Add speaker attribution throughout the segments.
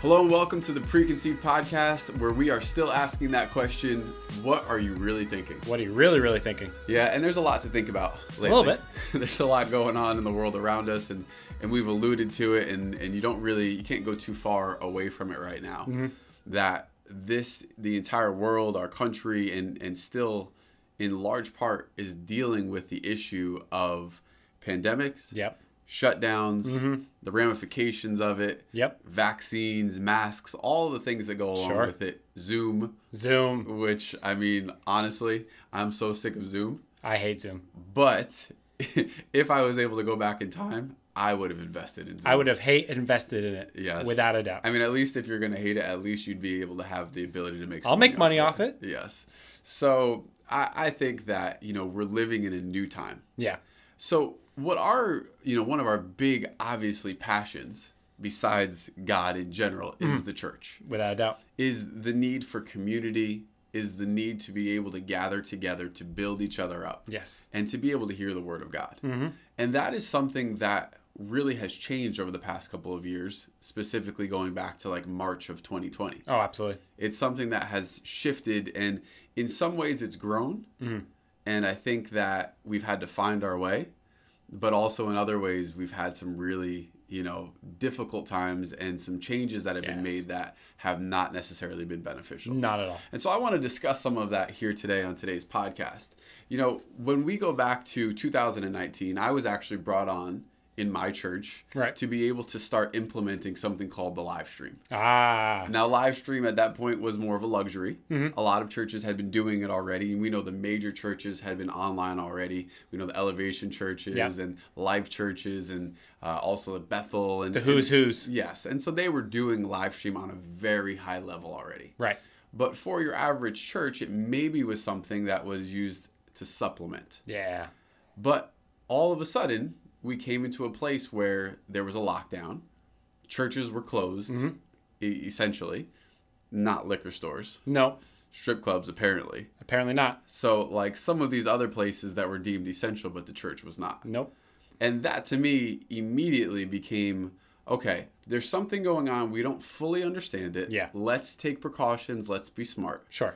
Speaker 1: Hello and welcome to the Preconceived Podcast, where we are still asking that question, what are you really thinking?
Speaker 2: What are you really thinking?
Speaker 1: Yeah, and there's a lot to think about lately.
Speaker 2: A little bit.
Speaker 1: There's a lot going on in the world around us, and we've alluded to it, and you can't go too far away from it right now. Mm-hmm. That the entire world, our country, and still in large part is dealing with the issue of pandemics.
Speaker 2: Yep.
Speaker 1: Shutdowns,
Speaker 2: mm-hmm.
Speaker 1: the ramifications of it,
Speaker 2: yep.
Speaker 1: Vaccines, masks, all the things that go along
Speaker 2: Sure.
Speaker 1: with it. Zoom, which, I mean, honestly, I'm so sick of Zoom.
Speaker 2: I hate Zoom.
Speaker 1: But if I was able to go back in time, I would have invested in Zoom.
Speaker 2: I would have invested in it,
Speaker 1: yes,
Speaker 2: without a doubt.
Speaker 1: I mean, at least if you're going to hate it, at least you'd be able to have the ability to make some
Speaker 2: I'll make money off it.
Speaker 1: Yes. So I think that, we're living in a new time.
Speaker 2: Yeah.
Speaker 1: So what are, one of our big, obviously, passions, besides God in general, is the church.
Speaker 2: Without a doubt.
Speaker 1: Is the need for community, is the need to be able to gather together to build each other up.
Speaker 2: Yes.
Speaker 1: And to be able to hear the word of God.
Speaker 2: Mm-hmm.
Speaker 1: And that is something that really has changed over the past couple of years, specifically going back to like March of 2020.
Speaker 2: Oh, absolutely.
Speaker 1: It's something that has shifted, and in some ways it's grown. Mm-hmm. And I think that we've had to find our way. But also in other ways, we've had some really, difficult times and some changes that have been made that have not necessarily been beneficial.
Speaker 2: Not at all.
Speaker 1: And so I want to discuss some of that here today on today's podcast. When we go back to 2019, I was actually brought on in my church to be able to start implementing something called the live stream. Now, live stream at that point was more of a luxury. Mm-hmm. A lot of churches had been doing it already, and we know the major churches had been online already. We know the Elevation churches and Life churches, and also the Bethel and
Speaker 2: the who's.
Speaker 1: Yes, and so they were doing live stream on a very high level already.
Speaker 2: Right.
Speaker 1: But for your average church, it maybe was something that was used to supplement.
Speaker 2: Yeah.
Speaker 1: But all of a sudden, we came into a place where there was a lockdown. Churches were closed, essentially. Not liquor stores.
Speaker 2: No.
Speaker 1: Strip clubs, apparently.
Speaker 2: Apparently not.
Speaker 1: So, like some of these other places that were deemed essential, but the church was not.
Speaker 2: Nope.
Speaker 1: And that, to me, immediately became, okay, there's something going on. We don't fully understand it.
Speaker 2: Yeah.
Speaker 1: Let's take precautions. Let's be smart.
Speaker 2: Sure.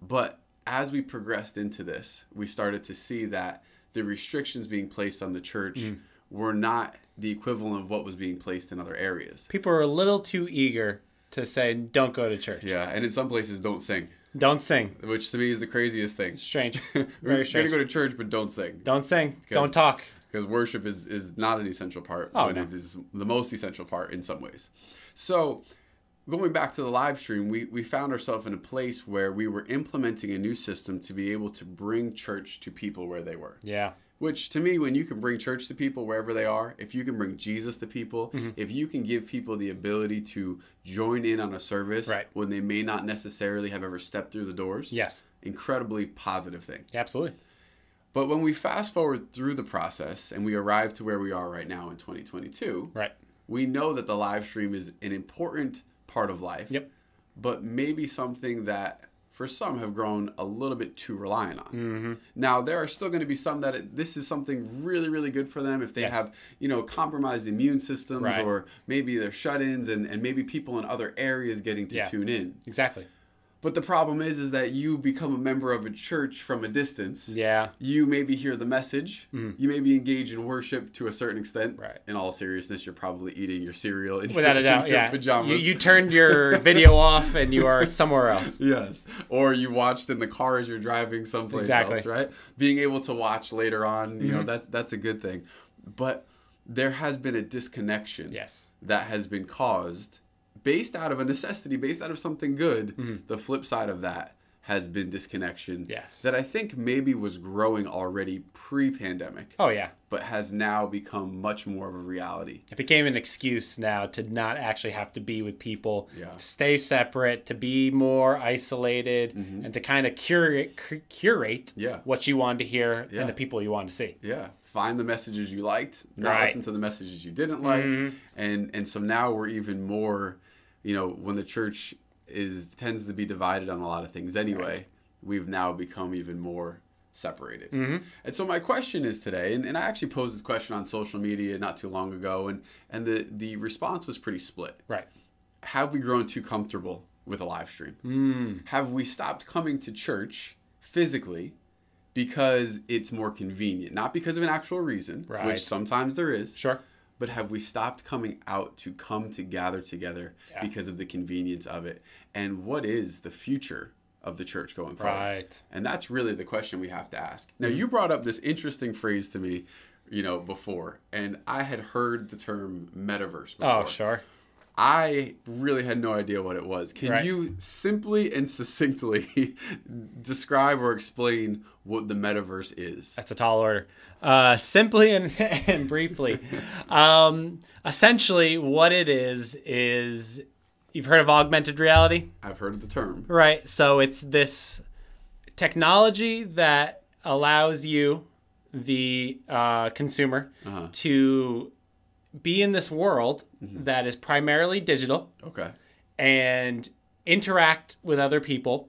Speaker 1: But as we progressed into this, we started to see that the restrictions being placed on the church were not the equivalent of what was being placed in other areas.
Speaker 2: People are a little too eager to say, don't go to church.
Speaker 1: Yeah, and in some places, don't sing.
Speaker 2: Don't sing.
Speaker 1: Which to me is the craziest thing.
Speaker 2: Strange.
Speaker 1: Very
Speaker 2: Very strange.
Speaker 1: You're going to go to church, but don't sing.
Speaker 2: Don't sing. Don't talk.
Speaker 1: Because worship is not an essential part.
Speaker 2: Oh,
Speaker 1: but
Speaker 2: no.
Speaker 1: It is the most essential part in some ways. So going back to the live stream, we found ourselves in a place where we were implementing a new system to be able to bring church to people where they were.
Speaker 2: Yeah.
Speaker 1: Which, to me, when you can bring church to people wherever they are, if you can bring Jesus to people, if you can give people the ability to join in on a service when they may not necessarily have ever stepped through the doors, incredibly positive thing.
Speaker 2: Absolutely.
Speaker 1: But when we fast forward through the process and we arrive to where we are right now in 2022, we know that the live stream is an important part of life, but maybe something that for some have grown a little bit too reliant on. Now, there are still going to be some that this is something really, really good for them if they have, compromised immune systems or maybe they're shut-ins and maybe people in other areas getting to tune in.
Speaker 2: Exactly.
Speaker 1: But the problem is that you become a member of a church from a distance.
Speaker 2: Yeah.
Speaker 1: You maybe hear the message. You maybe engage in worship to a certain extent.
Speaker 2: Right.
Speaker 1: In all seriousness, you're probably eating your cereal in
Speaker 2: without a doubt,
Speaker 1: your pajamas.
Speaker 2: You turned your video off and you are somewhere else.
Speaker 1: Yes. Or you watched in the car as you're driving someplace else, right? Being able to watch later on, that's a good thing. But there has been a disconnection that has been caused based out of a necessity, based out of something good. The flip side of that has been disconnection that I think maybe was growing already pre-pandemic.
Speaker 2: Oh, yeah.
Speaker 1: But has now become much more of a reality.
Speaker 2: It became an excuse now to not actually have to be with people, to stay separate, to be more isolated, and to kind of curate what you wanted to hear and the people you wanted to see.
Speaker 1: Yeah. Find the messages you liked, not listen to the messages you didn't like. And so now we're even more, when the church tends to be divided on a lot of things anyway, we've now become even more separated. And so my question is today, and I actually posed this question on social media not too long ago, and the response was pretty split. have we grown too comfortable with a live stream? Have we stopped coming to church physically because it's more convenient? Not because of an actual reason, which sometimes there is.
Speaker 2: Sure.
Speaker 1: But have we stopped coming out to come to gather together because of the convenience of it? And what is the future of the church going forward?
Speaker 2: Right.
Speaker 1: And that's really the question we have to ask. Now, you brought up this interesting phrase to me, before, and I had heard the term metaverse before.
Speaker 2: Oh, sure.
Speaker 1: I really had no idea what it was. Can you simply and succinctly describe or explain what the metaverse is?
Speaker 2: That's a tall order. Simply and briefly. Essentially, what it is you've heard of augmented reality?
Speaker 1: I've heard of the term.
Speaker 2: Right. So it's this technology that allows you, the consumer, to be in this world that is primarily digital.
Speaker 1: Okay.
Speaker 2: And interact with other people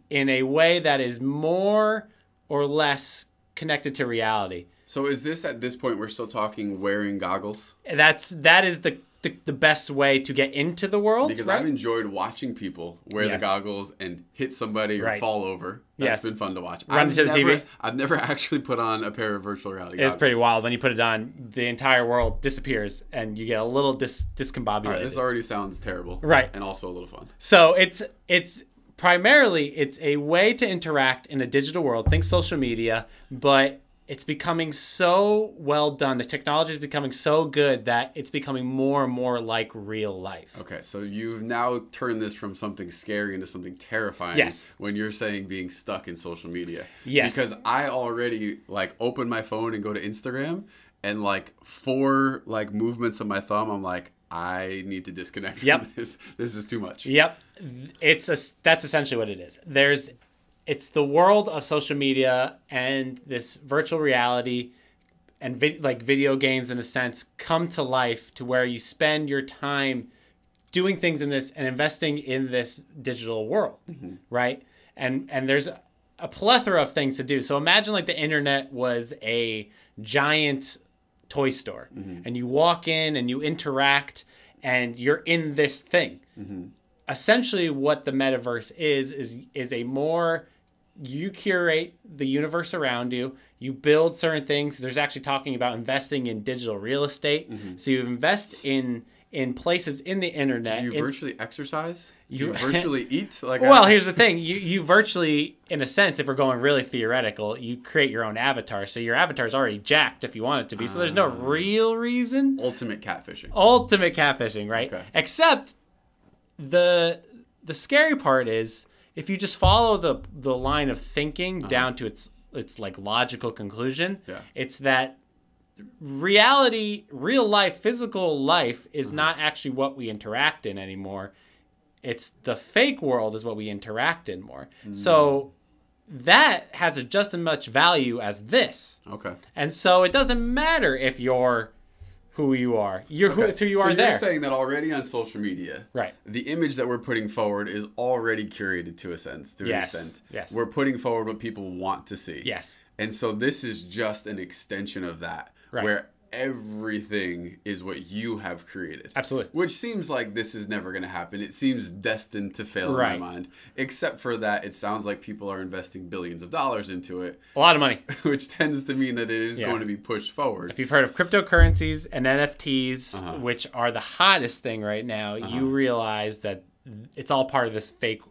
Speaker 2: in a way that is more or less connected to reality.
Speaker 1: So is this, at this point, we're still talking wearing goggles?
Speaker 2: That is the best way to get into the world.
Speaker 1: Because I've enjoyed watching people wear the goggles and hit somebody or fall over. That's been fun to watch.
Speaker 2: Run into the TV.
Speaker 1: I've never actually put on a pair of virtual reality goggles.
Speaker 2: It's pretty wild. When you put it on, the entire world disappears and you get a little discombobulated.
Speaker 1: Right, this already sounds terrible.
Speaker 2: Right.
Speaker 1: And also a little fun.
Speaker 2: So it's primarily, it's a way to interact in a digital world. Think social media, but it's becoming so well done. The technology is becoming so good that it's becoming more and more like real life.
Speaker 1: Okay, so you've now turned this from something scary into something terrifying.
Speaker 2: Yes.
Speaker 1: When you're saying being stuck in social media.
Speaker 2: Yes.
Speaker 1: Because I already open my phone and go to Instagram, and 4 movements of my thumb, I'm like, I need to disconnect from this. This is too much.
Speaker 2: Yep. That's essentially what it is. It's the world of social media and this virtual reality and video games, in a sense, come to life to where you spend your time doing things in this and investing in this digital world, right? And there's a plethora of things to do. So imagine the internet was a giant toy store, and you walk in and you interact and you're in this thing. Essentially what the metaverse is a more... You curate the universe around you. You build certain things. There's actually talking about investing in digital real estate. So you invest in places in the internet.
Speaker 1: Do you virtually exercise? Do you virtually eat?
Speaker 2: Well, here's the thing. You virtually, in a sense, if we're going really theoretical, you create your own avatar. So your avatar is already jacked if you want it to be. So there's no real reason.
Speaker 1: Ultimate catfishing.
Speaker 2: Ultimate catfishing, right? Okay. Except the scary part is, if you just follow the line of thinking down to its logical conclusion, it's that reality, real life, physical life is not actually what we interact in anymore. It's the fake world is what we interact in more. So that has just as much value as this.
Speaker 1: Okay.
Speaker 2: And so it doesn't matter if you're who you are. It's who you are there.
Speaker 1: So you're saying that already on social media,
Speaker 2: right?
Speaker 1: The image that we're putting forward is already curated to a sense, to an extent.
Speaker 2: Yes.
Speaker 1: We're putting forward what people want to see.
Speaker 2: Yes.
Speaker 1: And so this is just an extension of that, where everything is what you have created.
Speaker 2: Absolutely.
Speaker 1: Which seems like this is never going to happen. It seems destined to fail in my mind. Except for that, it sounds like people are investing billions of dollars into it.
Speaker 2: A lot of money.
Speaker 1: Which tends to mean that it is going to be pushed forward.
Speaker 2: If you've heard of cryptocurrencies and NFTs, which are the hottest thing right now, you realize that it's all part of this fake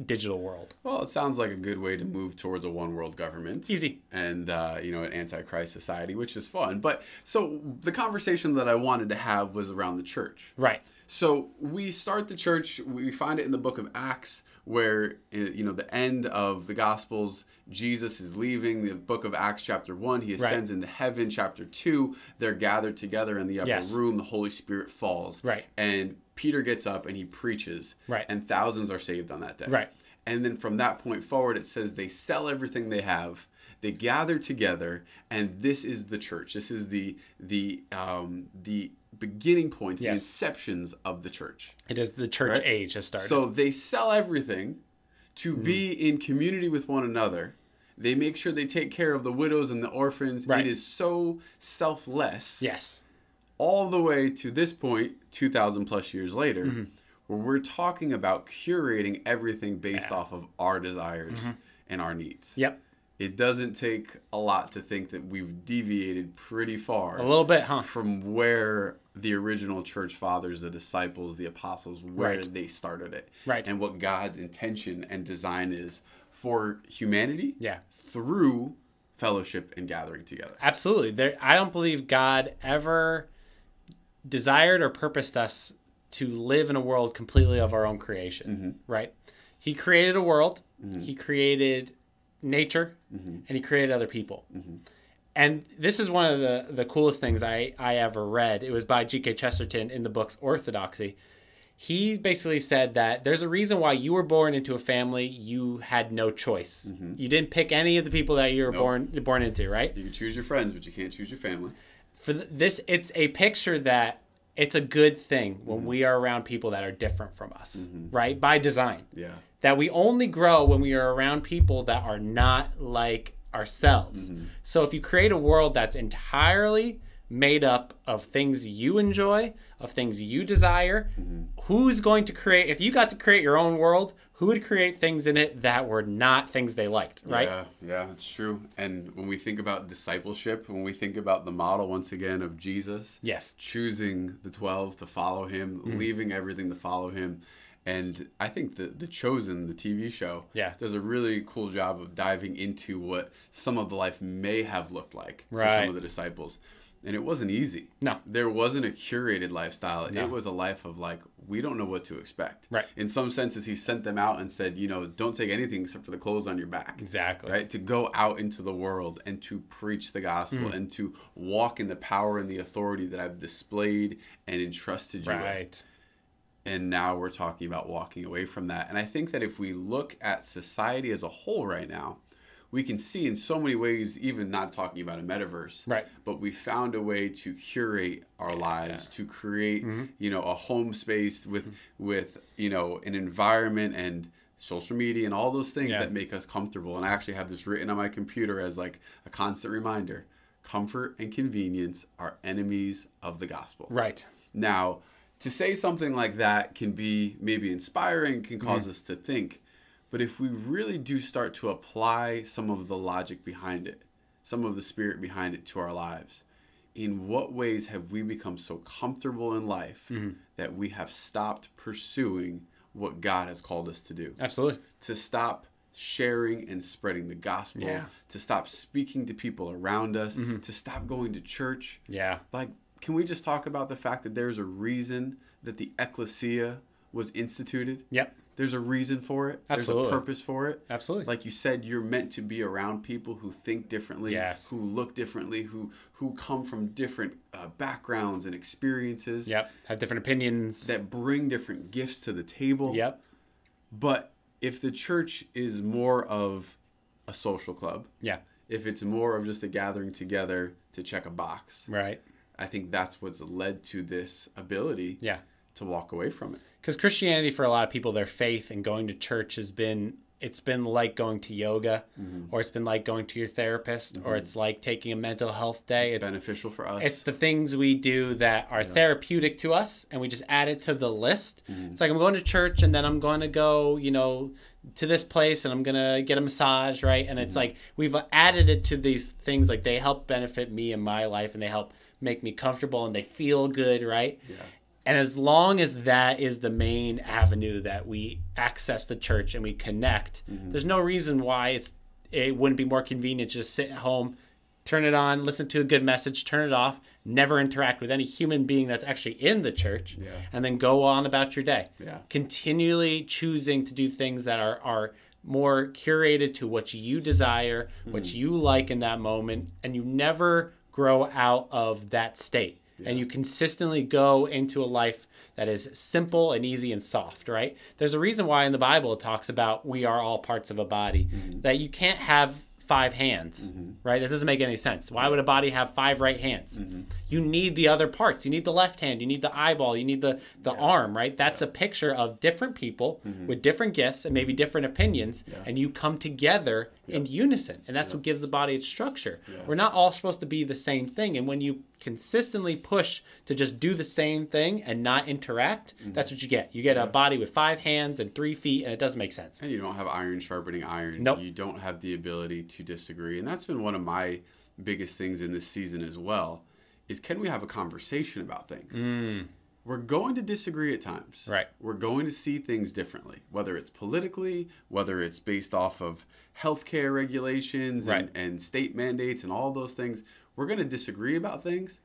Speaker 2: digital world.
Speaker 1: Well, it sounds like a good way to move towards a one world government.
Speaker 2: Easy.
Speaker 1: And, an antichrist society, which is fun. But so the conversation that I wanted to have was around the church.
Speaker 2: Right.
Speaker 1: So we start the church, we find it in the book of Acts, where, the end of the Gospels, Jesus is leaving. The book of Acts chapter 1, he ascends into heaven. Chapter 2, they're gathered together in the upper room. The Holy Spirit falls.
Speaker 2: Right.
Speaker 1: And Peter gets up and he preaches.
Speaker 2: Right.
Speaker 1: And thousands are saved on that day.
Speaker 2: Right.
Speaker 1: And then from that point forward, it says they sell everything they have. They gather together, and this is the church. This is the beginning points, the inceptions of the church.
Speaker 2: It is the church age has started.
Speaker 1: So they sell everything to be in community with one another. They make sure they take care of the widows and the orphans. Right. It is so selfless.
Speaker 2: Yes.
Speaker 1: All the way to this point, 2,000 plus years later, where we're talking about curating everything based off of our desires and our needs.
Speaker 2: Yep.
Speaker 1: It doesn't take a lot to think that we've deviated pretty far.
Speaker 2: A little bit, huh?
Speaker 1: From where the original church fathers, the disciples, the apostles, where they started it.
Speaker 2: Right.
Speaker 1: And what God's intention and design is for humanity through fellowship and gathering together.
Speaker 2: Absolutely. I don't believe God ever desired or purposed us to live in a world completely of our own creation, right? He created a world. He created nature, and he created other people. And this is one of the coolest things I ever read. It was by G.K. Chesterton in the books Orthodoxy. He basically said that there's a reason why you were born into a family you had no choice. You didn't pick any of the people that you were born into, right?
Speaker 1: You can choose your friends, but you can't choose your family.
Speaker 2: For this, it's a picture that it's a good thing when we are around people that are different from us, right? By design.
Speaker 1: Yeah.
Speaker 2: That we only grow when we are around people that are not like ourselves. So if you create a world that's entirely made up of things you enjoy, of things you desire, who's going to create, if you got to create your own world, who would create things in it that were not things they liked, right?
Speaker 1: Yeah, it's true. And when we think about discipleship, when we think about the model, once again, of Jesus, choosing the 12 to follow him, leaving everything to follow him, and I think the Chosen, the TV show, does a really cool job of diving into what some of the life may have looked like for some of the disciples. And it wasn't easy.
Speaker 2: No.
Speaker 1: There wasn't a curated lifestyle. No. It was a life of like, we don't know what to expect.
Speaker 2: Right.
Speaker 1: In some senses, he sent them out and said, you know, don't take anything except for the clothes on your back.
Speaker 2: Exactly.
Speaker 1: Right. To go out into the world and to preach the gospel and to walk in the power and the authority that I've displayed and entrusted you with. And now we're talking about walking away from that. And I think that if we look at society as a whole right now, we can see in so many ways, even not talking about a metaverse, but we found a way to curate our lives, to create, you know, a home space with, you know, an environment and social media and all those things that make us comfortable. And I actually have this written on my computer as like a constant reminder. Comfort and convenience are enemies of the gospel.
Speaker 2: Right.
Speaker 1: Now, to say something like that can be maybe inspiring, can cause us to think. But if we really do start to apply some of the logic behind it, some of the spirit behind it to our lives, in what ways have we become so comfortable in life that we have stopped pursuing what God has called us to do?
Speaker 2: Absolutely.
Speaker 1: To stop sharing and spreading the gospel, to stop speaking to people around us, to stop going to church. Like, can we just talk about the fact that there's a reason that the ecclesia was instituted? There's a reason for it.
Speaker 2: Absolutely.
Speaker 1: There's a purpose for it.
Speaker 2: Absolutely.
Speaker 1: Like you said, you're meant to be around people who think differently, who look differently, who come from different backgrounds and experiences.
Speaker 2: Have different opinions.
Speaker 1: That bring different gifts to the table. But if the church is more of a social club, if it's more of just a gathering together to check a box, I think that's what's led to this ability to walk away from it.
Speaker 2: Because Christianity, for a lot of people, their faith and going to church has been, it's been like going to yoga, or it's been like going to your therapist, or it's like taking a mental health day.
Speaker 1: It's beneficial for us.
Speaker 2: It's the things we do that are therapeutic to us, and we just add it to the list. It's like, I'm going to church, and then I'm going to go, you know, to this place, and I'm going to get a massage, right? And it's like, we've added it to these things, like they help benefit me in my life, and they help make me comfortable, and they feel good, right? And as long as that is the main avenue that we access the church and we connect, there's no reason why it wouldn't be more convenient to just sit at home, turn it on, listen to a good message, turn it off, never interact with any human being that's actually in the church, and then go on about your day. Continually choosing to do things that are more curated to what you desire, what you like in that moment, and you never grow out of that state. And you consistently go into a life that is simple and easy and soft, right? There's a reason why in the Bible it talks about we are all parts of a body, that you can't have 5 hands, right? That doesn't make any sense. Why would a body have 5 right hands? You need the other parts. You need the left hand. You need the eyeball. You need the arm, right? That's a picture of different people with different gifts and maybe different opinions, and you come together in unison. And that's what gives the body its structure. Yeah. We're not all supposed to be the same thing. And when you consistently push to just do the same thing and not interact, that's what you get. You get a body with 5 hands and 3 feet, and it doesn't make sense.
Speaker 1: And you don't have iron sharpening iron.
Speaker 2: Nope.
Speaker 1: You don't have the ability to disagree. And that's been one of my biggest things in this season as well, is can we have a conversation about things? We're going to disagree at times.
Speaker 2: Right.
Speaker 1: We're going to see things differently, whether it's politically, whether it's based off of healthcare regulations and state mandates and all those things. We're going to disagree about things,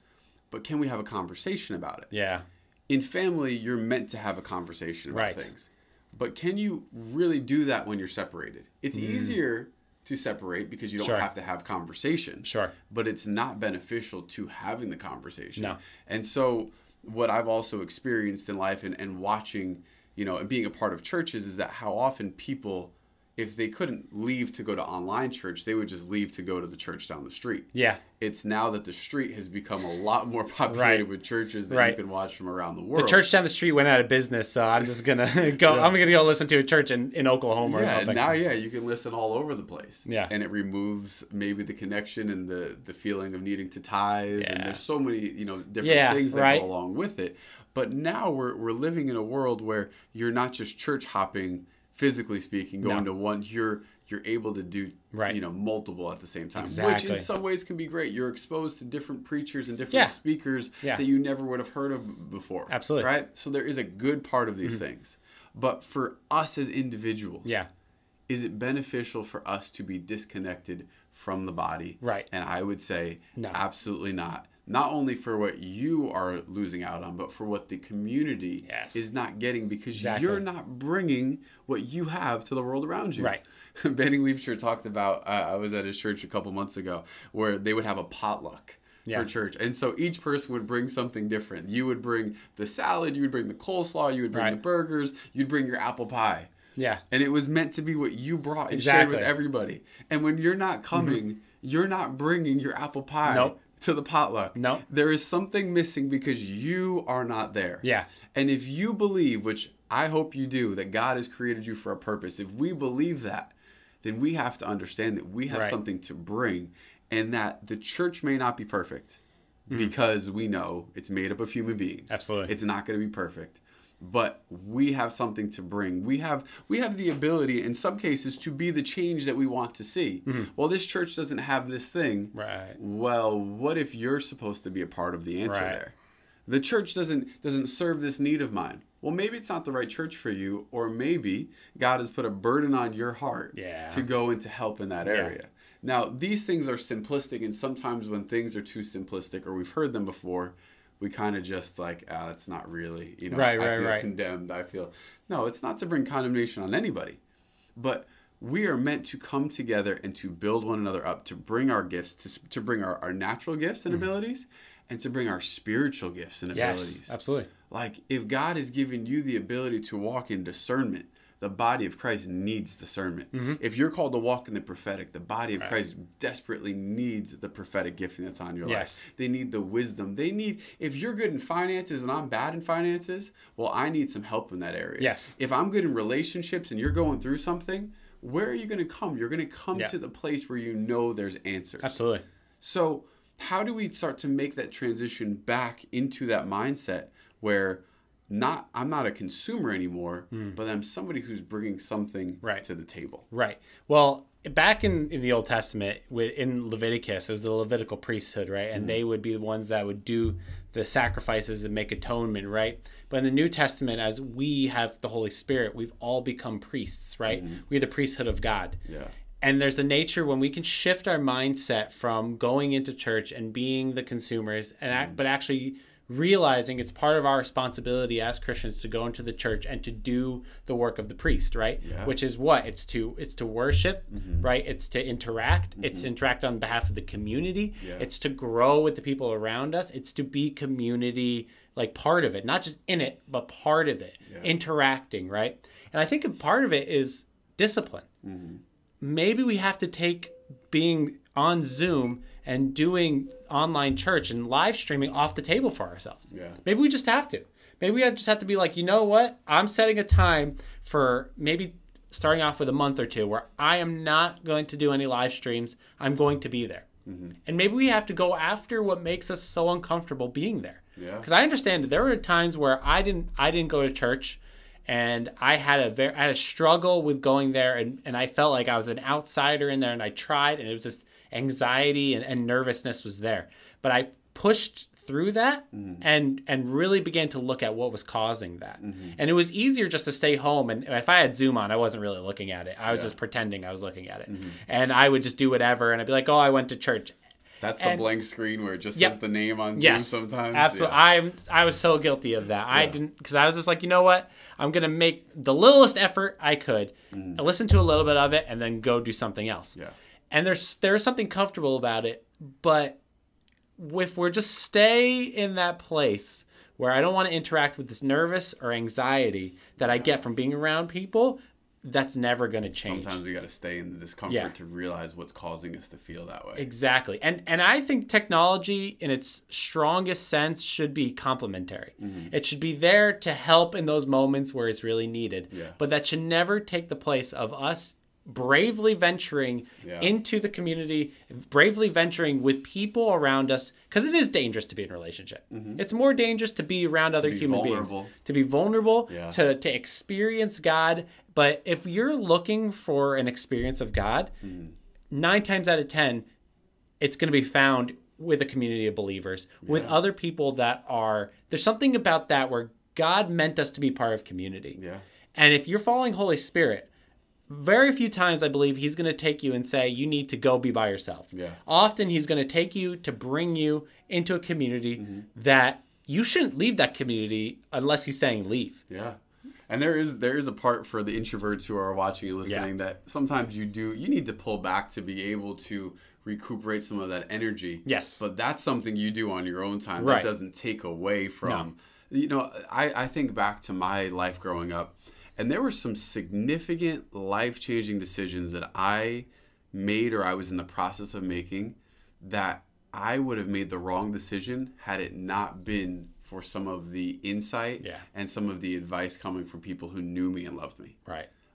Speaker 1: but can we have a conversation about it?
Speaker 2: Yeah.
Speaker 1: In family, you're meant to have a conversation about things. But can you really do that when you're separated? It's easier to separate because you don't have to have conversation.
Speaker 2: Sure.
Speaker 1: But it's not beneficial to having the conversation.
Speaker 2: No.
Speaker 1: And so what I've also experienced in life and watching, and being a part of churches is that how often people, if they couldn't leave to go to online church, they would just leave to go to the church down the street.
Speaker 2: Yeah.
Speaker 1: It's now that the street has become a lot more populated with churches that you can watch from around the world.
Speaker 2: The church down the street went out of business, so I'm just gonna go. I'm gonna go listen to a church in Oklahoma or something.
Speaker 1: Now you can listen all over the place.
Speaker 2: Yeah,
Speaker 1: and it removes maybe the connection and the feeling of needing to tithe. Yeah. And there's so many different things that go along with it. But now we're living in a world where you're not just church hopping, physically speaking, going to one. You're able to do multiple at the same time, which in some ways can be great. You're exposed to different preachers and different speakers that you never would have heard of before.
Speaker 2: Absolutely.
Speaker 1: Right? So there is a good part of these things. But for us as individuals, is it beneficial for us to be disconnected from the body?
Speaker 2: Right.
Speaker 1: And I would say absolutely not. Not only for what you are losing out on, but for what the community is not getting because you're not bringing what you have to the world around you.
Speaker 2: Right.
Speaker 1: Benny Leapshire talked about, I was at his church a couple months ago, where they would have a potluck for church. And so each person would bring something different. You would bring the salad, you would bring the coleslaw, you would bring the burgers, you'd bring your apple pie.
Speaker 2: Yeah.
Speaker 1: And it was meant to be what you brought and shared with everybody. And when you're not coming, you're not bringing your apple pie to the potluck.
Speaker 2: No.
Speaker 1: There is something missing because you are not there.
Speaker 2: Yeah.
Speaker 1: And if you believe, which I hope you do, that God has created you for a purpose, if we believe that, then we have to understand that we have something to bring and that the church may not be perfect because we know it's made up of human beings.
Speaker 2: Absolutely.
Speaker 1: It's not going to be perfect. But we have something to bring. We have the ability, in some cases, to be the change that we want to see. Well, this church doesn't have this thing.
Speaker 2: Right.
Speaker 1: Well, what if you're supposed to be a part of the answer there? The church doesn't serve this need of mine. Well, maybe it's not the right church for you, or maybe God has put a burden on your heart to go and to help in that area. Now, these things are simplistic, and sometimes when things are too simplistic, or we've heard them before, we kind of just like, it's not really, I feel condemned. I feel, no, it's not to bring condemnation on anybody. But we are meant to come together and to build one another up, to bring our gifts, to bring our natural gifts and abilities, and to bring our spiritual gifts and abilities.
Speaker 2: Absolutely.
Speaker 1: Like, if God has given you the ability to walk in discernment, the body of Christ needs discernment. If you're called to walk in the prophetic, the body of Christ desperately needs the prophetic gifting that's on your life. They need the wisdom. They need, if you're good in finances and I'm bad in finances, well, I need some help in that area.
Speaker 2: Yes.
Speaker 1: If I'm good in relationships and you're going through something, where are you going to come? You're going to come to the place where you know there's answers.
Speaker 2: Absolutely.
Speaker 1: So how do we start to make that transition back into that mindset where I'm not a consumer anymore, but I'm somebody who's bringing something to the table.
Speaker 2: Right. Well, back in the Old Testament, in Leviticus, it was the Levitical priesthood, right? And they would be the ones that would do the sacrifices and make atonement, right? But in the New Testament, as we have the Holy Spirit, we've all become priests, right? We're the priesthood of God.
Speaker 1: Yeah.
Speaker 2: And there's a nature when we can shift our mindset from going into church and being the consumers, but actually realizing it's part of our responsibility as Christians to go into the church and to do the work of the priest, right? Yeah. Which is what? It's to worship, right? It's to interact. It's to interact on behalf of the community. Yeah. It's to grow with the people around us. It's to be community, like part of it, not just in it, but part of it, interacting, right? And I think a part of it is discipline. Maybe we have to take being on Zoom and doing online church and live streaming off the table for ourselves. Yeah. Maybe we just have to. Maybe we just have to be like, you know what? I'm setting a time for maybe starting off with a month or two where I am not going to do any live streams. I'm going to be there. And maybe we have to go after what makes us so uncomfortable being there. Because I understand that there were times where I didn't go to church, and I had a struggle with going there, and I felt like I was an outsider in there, and I tried, and it was just anxiety and nervousness was there. But I pushed through that and really began to look at what was causing that. And it was easier just to stay home, and if I had Zoom on, I wasn't really looking at it. I was just pretending I was looking at it. And I would just do whatever, and I'd be like, oh, I went to church.
Speaker 1: That's the blank screen where it just says the name on Zoom sometimes.
Speaker 2: Absolutely. I was so guilty of that. I didn't, because I was just like, you know what? I'm going to make the littlest effort I could, listen to a little bit of it, and then go do something else. And there's something comfortable about it, but if we're just stay in that place where I don't want to interact with this nervous or anxiety that I get from being around people, that's never going to change.
Speaker 1: Sometimes we got to stay in the discomfort to realize what's causing us to feel that way.
Speaker 2: Exactly. And I think technology in its strongest sense should be complementary. It should be there to help in those moments where it's really needed. But that should never take the place of us bravely venturing into the community, bravely venturing with people around us, because it is dangerous to be in a relationship. It's more dangerous to be around other human beings, to be vulnerable, to experience God. But if you're looking for an experience of God, 9 times out of 10, it's going to be found with a community of believers, with other people that are, there's something about that where God meant us to be part of community. And if you're following Holy Spirit, very few times I believe he's going to take you and say, you need to go be by yourself. Often he's going to take you to bring you into a community that you shouldn't leave that community unless he's saying leave.
Speaker 1: And there is a part for the introverts who are watching and listening that sometimes you need to pull back to be able to recuperate some of that energy. But that's something you do on your own time. That doesn't take away from, you know, I think back to my life growing up. And there were some significant life-changing decisions that I made or I was in the process of making that I would have made the wrong decision had it not been for some of the insight and some of the advice coming from people who knew me and loved me.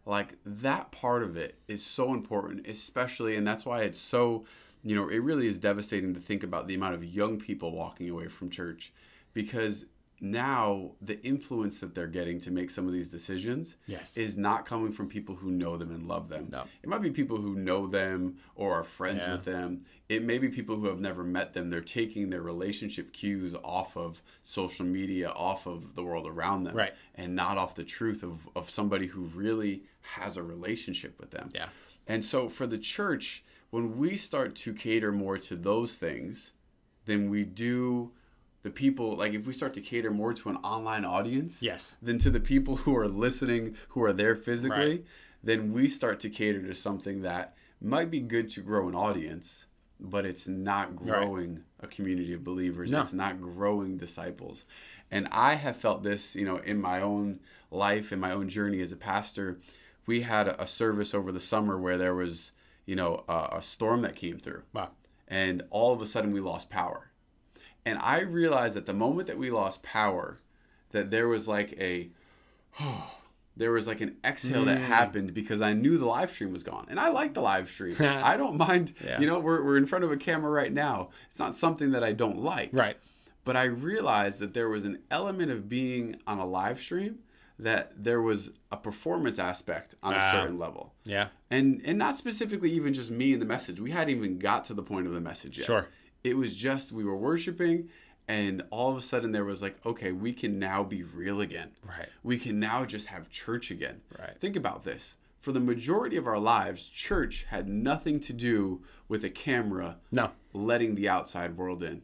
Speaker 1: Like that part of it is so important, especially, and that's why it's so, you know, it really is devastating to think about the amount of young people walking away from church, because now the influence that they're getting to make some of these decisions is not coming from people who know them and love them. It might be people who know them or are friends with them. It may be people who have never met them. They're taking their relationship cues off of social media, off of the world around them, and not off the truth of somebody who really has a relationship with them. And so for the church, when we start to cater more to those things than we do the people, like if we start to cater more to an online audience than to the people who are listening, who are there physically, then we start to cater to something that might be good to grow an audience, but it's not growing a community of believers. It's not growing disciples. And I have felt this, you know, in my own life, in my own journey as a pastor. We had a service over the summer where there was, you know, a storm that came through. And all of a sudden we lost power. And I realized at the moment that we lost power, that there was like an exhale that happened, because I knew the live stream was gone. And I like the live stream. I don't mind, you know, we're in front of a camera right now. It's not something that I don't like. But I realized that there was an element of being on a live stream, that there was a performance aspect on a certain level. And not specifically even just me and the message. We hadn't even got to the point of the message yet. It was just, we were worshiping, and all of a sudden there was like, okay, we can now be real again. We can now just have church again. Think about this. For the majority of our lives, church had nothing to do with a camera letting the outside world in.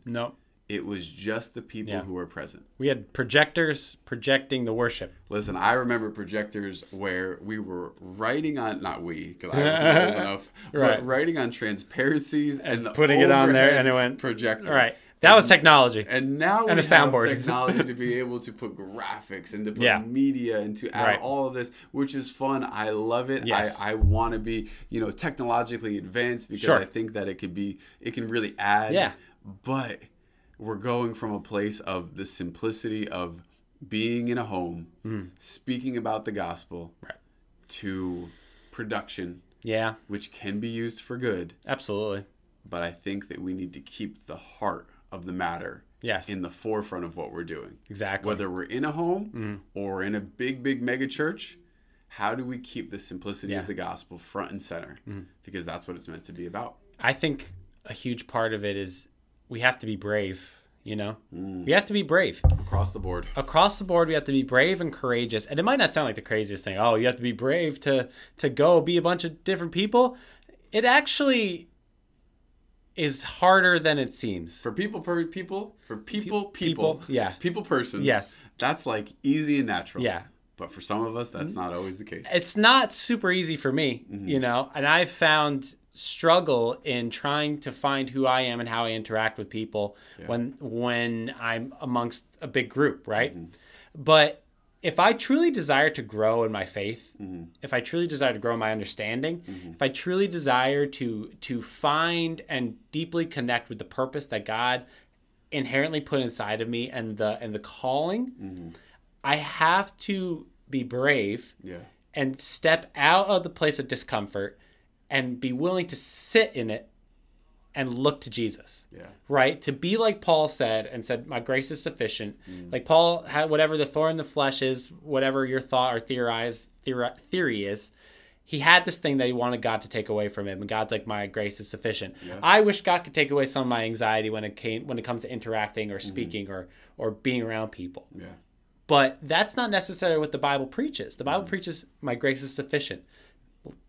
Speaker 1: It was just the people who were present.
Speaker 2: We had projectors projecting the worship.
Speaker 1: Listen, I remember projectors where we were writing on, not we, because I wasn't old enough, but writing on transparencies and
Speaker 2: putting it on there, and it went
Speaker 1: projector.
Speaker 2: That was technology.
Speaker 1: And now we have technology to be able to put graphics and to put media and to add all of this, which is fun. I love it. I want to be, you know, technologically advanced, because I think that it can really add. But we're going from a place of the simplicity of being in a home, speaking about the gospel, to production.
Speaker 2: Yeah.
Speaker 1: Which can be used for good.
Speaker 2: Absolutely.
Speaker 1: But I think that we need to keep the heart of the matter in the forefront of what we're doing.
Speaker 2: Exactly.
Speaker 1: Whether we're in a home or in a big mega church, how do we keep the simplicity of the gospel front and center? Because that's what it's meant to be about.
Speaker 2: I think a huge part of it is we have to be brave, you know? We have to be brave.
Speaker 1: Across the board.
Speaker 2: Across the board, we have to be brave and courageous. And it might not sound like the craziest thing. Oh, you have to be brave to go be a bunch of different people. It actually is harder than it seems.
Speaker 1: For people.
Speaker 2: Yeah.
Speaker 1: People persons.
Speaker 2: Yes.
Speaker 1: That's like easy and natural.
Speaker 2: Yeah.
Speaker 1: But for some of us, that's not always the case.
Speaker 2: It's not super easy for me, you know, and I've found struggle in trying to find who I am and how I interact with people when I'm amongst a big group, right? But if I truly desire to grow in my faith, if I truly desire to grow in my understanding, if I truly desire to find and deeply connect with the purpose that God inherently put inside of me and the calling, I have to be brave and step out of the place of discomfort and be willing to sit in it and look to Jesus, right? To be like Paul said, my grace is sufficient. Like Paul had whatever the thorn in the flesh is, whatever your thought or theory is, he had this thing that he wanted God to take away from him. And God's like, my grace is sufficient. I wish God could take away some of my anxiety when it comes to interacting or speaking or being around people. But that's not necessarily what the Bible preaches. The Bible preaches, my grace is sufficient.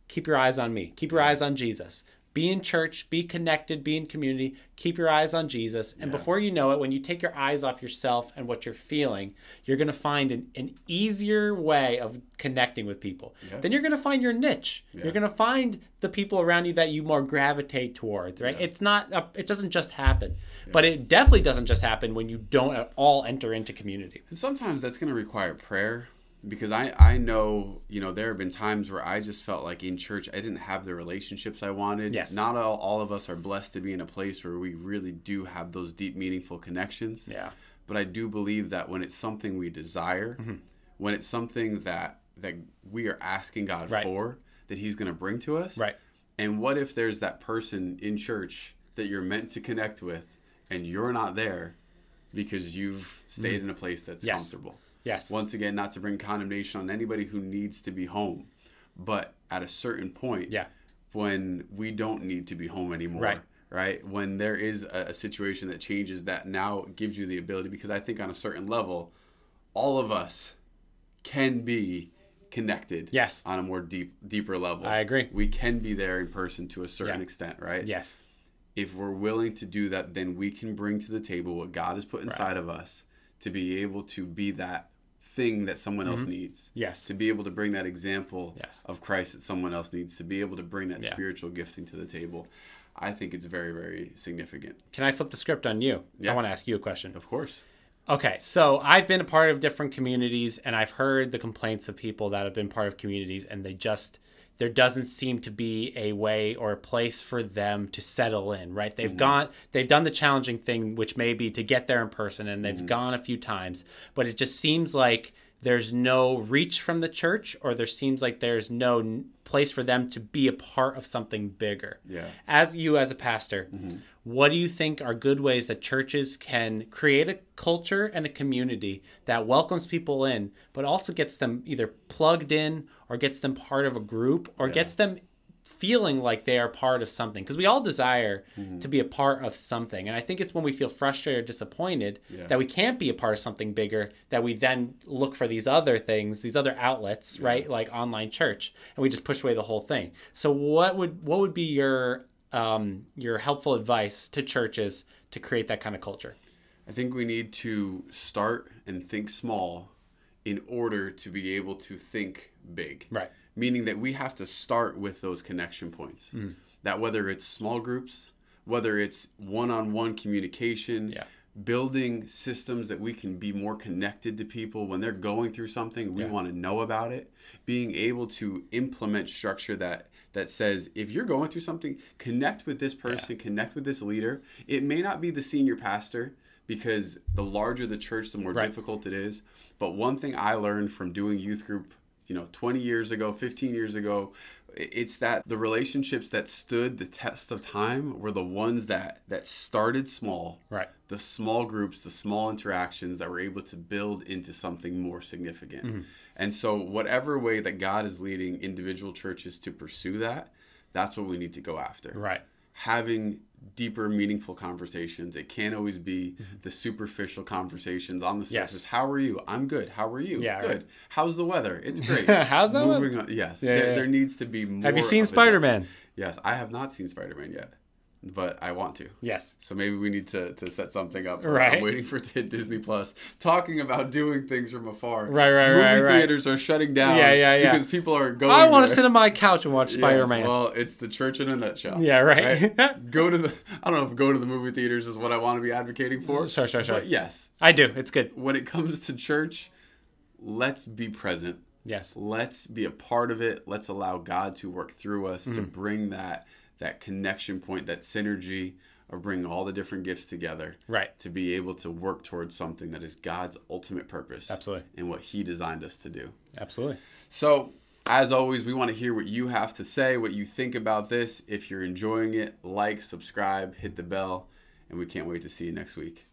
Speaker 2: Keep your eyes on me. Keep your eyes on Jesus. Be in church, be connected, be in community, keep your eyes on Jesus. And before you know it, when you take your eyes off yourself and what you're feeling, you're going to find an easier way of connecting with people. Then you're going to find your niche. You're going to find the people around you that you more gravitate towards, right? It's not, it doesn't just happen. But it definitely doesn't just happen when you don't at all enter into community.
Speaker 1: And sometimes that's going to require prayer. Because I know, you know, there have been times where I just felt like in church I didn't have the relationships I wanted. Not all of us are blessed to be in a place where we really do have those deep, meaningful connections. But I do believe that when it's something we desire, when it's something that we are asking God for, that he's going to bring to us. And what if there's that person in church that you're meant to connect with and you're not there because you've stayed in a place that's comfortable? Once again, not to bring condemnation on anybody who needs to be home, but at a certain point, when we don't need to be home anymore, right? When there is a situation that changes that now gives you the ability, because I think on a certain level, all of us can be connected on a more deeper level.
Speaker 2: I agree.
Speaker 1: We can be there in person to a certain extent, right? If we're willing to do that, then we can bring to the table what God has put inside of us to be able to be that thing that someone else needs. To be able to bring that example of Christ that someone else needs, to be able to bring that spiritual gifting to the table. I think it's very, very significant.
Speaker 2: Can I flip the script on you? I want to ask you a question.
Speaker 1: Of course.
Speaker 2: Okay, so I've been a part of different communities, and I've heard the complaints of people that have been part of communities, and there doesn't seem to be a way or a place for them to settle in, right? They've done the challenging thing, which may be to get there in person, and they've gone a few times, but it just seems like there's no reach from the church, or there seems like there's no place for them to be a part of something bigger. As a pastor, what do you think are good ways that churches can create a culture and a community that welcomes people in, but also gets them either plugged in or gets them part of a group or gets them feeling like they are part of something? Because we all desire to be a part of something. And I think it's when we feel frustrated or disappointed that we can't be a part of something bigger that we then look for these other things, these other outlets, right? Like online church, and we just push away the whole thing. So what would be your helpful advice to churches to create that kind of culture?
Speaker 1: I think we need to start and think small in order to be able to think big. Meaning that we have to start with those connection points. That whether it's small groups, whether it's one-on-one communication, building systems that we can be more connected to people when they're going through something, we want to know about it. Being able to implement structure that says, if you're going through something, connect with this person, connect with this leader. It may not be the senior pastor, because the larger the church, the more difficult it is. But one thing I learned from doing youth group 20 years ago, 15 years ago. It's that the relationships that stood the test of time were the ones that started small.
Speaker 2: Right.
Speaker 1: The small groups, the small interactions that were able to build into something more significant. Mm-hmm. And so whatever way that God is leading individual churches to pursue that, that's what we need to go after.
Speaker 2: Right.
Speaker 1: Having deeper, meaningful conversations. It can't always be the superficial conversations on the surface. Yes. How are you? I'm good. How are you?
Speaker 2: Yeah,
Speaker 1: good.
Speaker 2: Right.
Speaker 1: How's the weather? It's great.
Speaker 2: How's that?
Speaker 1: Moving on. Yes. There needs to be more.
Speaker 2: Have you seen Spider-Man?
Speaker 1: Yes, I have not seen Spider-Man yet, but I want to.
Speaker 2: Yes.
Speaker 1: So maybe we need to set something up.
Speaker 2: Right.
Speaker 1: I'm waiting for Disney Plus, talking about doing things from afar.
Speaker 2: Right.
Speaker 1: Movie theaters are shutting down.
Speaker 2: Yeah.
Speaker 1: Because people are going.
Speaker 2: I want to sit on my couch and watch Spider-Man.
Speaker 1: Yes, well, it's the church in a nutshell.
Speaker 2: Yeah, right.
Speaker 1: I don't know if go to the movie theaters is what I want to be advocating for.
Speaker 2: Sure.
Speaker 1: But yes.
Speaker 2: I do. It's good.
Speaker 1: When it comes to church, let's be present.
Speaker 2: Yes.
Speaker 1: Let's be a part of it. Let's allow God to work through us to bring that connection point, that synergy of bringing all the different gifts together.
Speaker 2: Right.
Speaker 1: To be able to work towards something that is God's ultimate purpose.
Speaker 2: Absolutely.
Speaker 1: And what he designed us to do.
Speaker 2: Absolutely.
Speaker 1: So, as always, we want to hear what you have to say, what you think about this. If you're enjoying it, like, subscribe, hit the bell, and we can't wait to see you next week.